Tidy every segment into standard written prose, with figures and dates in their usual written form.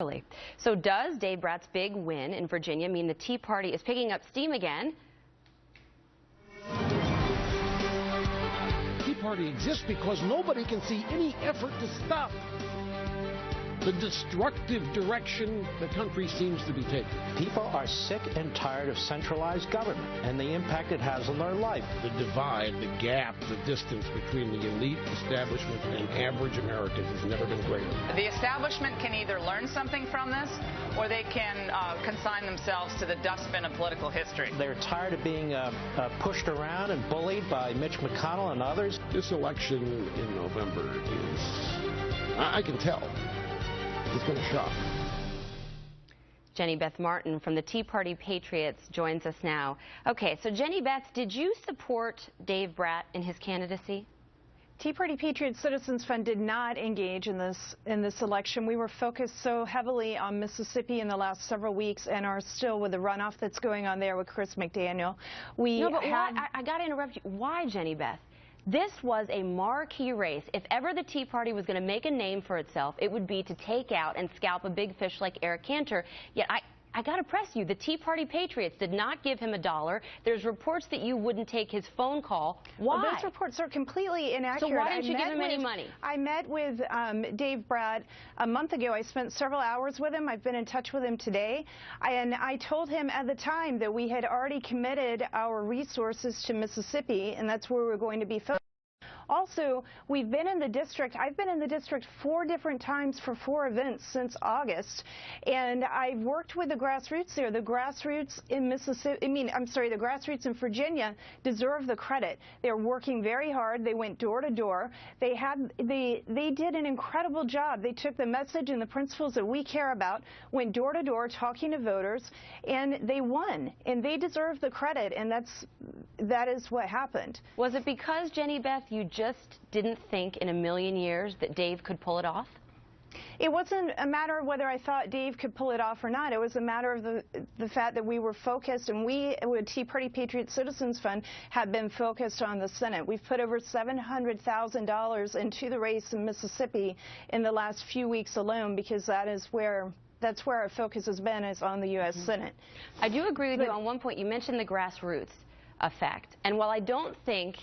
Really. So does Dave Bratt's big win in Virginia mean the Tea Party is picking up steam again? Tea Party exists because nobody can see any effort to stop the destructive direction the country seems to be taking. People are sick and tired of centralized government and the impact it has on their life. The divide, the gap, the distance between the elite establishment and average Americans has never been greater. The establishment can either learn something from this or they can consign themselves to the dustbin of political history. They're tired of being pushed around and bullied by Mitch McConnell and others. This election in November is, I can tell, it's going to shock. Jenny Beth Martin from the Tea Party Patriots joins us now. Okay, so Jenny Beth, did you support Dave Bratt in his candidacy? Tea Party Patriot Citizens Fund did not engage in this election. We were focused so heavily on Mississippi in the last several weeks and are still with the runoff that's going on there with Chris McDaniel. I got to interrupt you. Why, Jenny Beth? This was a marquee race. If ever the Tea Party was going to make a name for itself, it would be to take out and scalp a big fish like Eric Cantor. Yet I got to press you. The Tea Party Patriots did not give him $1. There's reports that you wouldn't take his phone call. Why? Well, those reports are completely inaccurate. So why didn't you give him any money? I met with Dave Bratt a month ago. I spent several hours with him. I've been in touch with him today. And I told him at the time that we had already committed our resources to Mississippi, and that's where we're going to be focused. Also, we've been in the district. I've been in the district 4 different times for 4 events since August, and I've worked with the grassroots there. The grassroots in the grassroots in Virginia deserve the credit. They're working very hard. They went door to door. They did an incredible job. They took the message and the principles that we care about, went door to door talking to voters, and they won. And they deserve the credit, and that is what happened. Was it because, Jenny Beth, you just didn't think in a million years that Dave could pull it off? It wasn't a matter of whether I thought Dave could pull it off or not. It was a matter of the fact that we were focused, and we, with Tea Party Patriot Citizens Fund, have been focused on the Senate. We've put over $700,000 into the race in Mississippi in the last few weeks alone, because that's where our focus has been, is on the U.S. Senate. I do agree with you on one point. You mentioned the grassroots effect, and while I don't think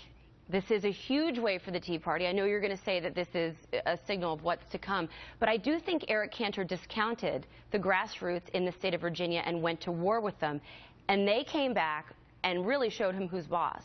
this is a huge way for the Tea Party, I know you're going to say that this is a signal of what's to come, but I do think Eric Cantor discounted the grassroots in the state of Virginia and went to war with them, and they came back and really showed him who's boss.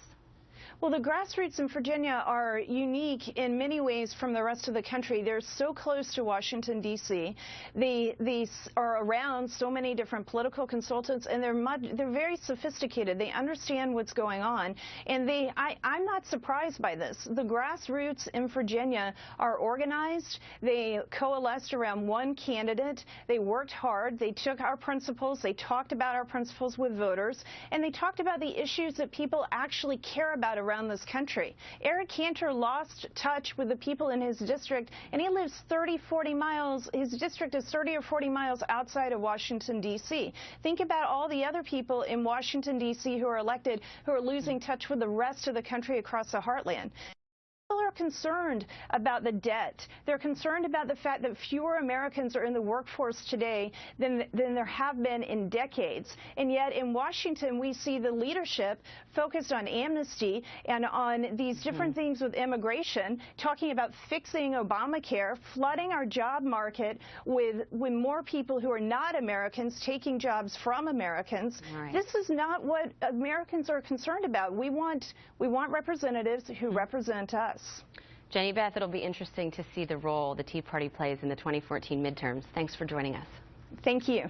Well, the grassroots in Virginia are unique in many ways from the rest of the country. They're so close to Washington, D.C. They are around so many different political consultants, and they're very sophisticated. They understand what's going on, and I'm not surprised by this. The grassroots in Virginia are organized. They coalesced around one candidate. They worked hard. They took our principles. They talked about our principles with voters, and they talked about the issues that people actually care about around this country. Eric Cantor lost touch with the people in his district, and he lives 30-40 miles. His district is 30 or 40 miles outside of Washington, D.C. Think about all the other people in Washington, D.C. who are elected who are losing touch with the rest of the country across the heartland. People are concerned about the debt. They're concerned about the fact that fewer Americans are in the workforce today than there have been in decades. And yet in Washington, we see the leadership focused on amnesty and on these different things with immigration, talking about fixing Obamacare, flooding our job market with more people who are not Americans taking jobs from Americans. Right. This is not what Americans are concerned about. We want representatives who represent us. Jenny Beth, it'll be interesting to see the role the Tea Party plays in the 2014 midterms. Thanks for joining us. Thank you.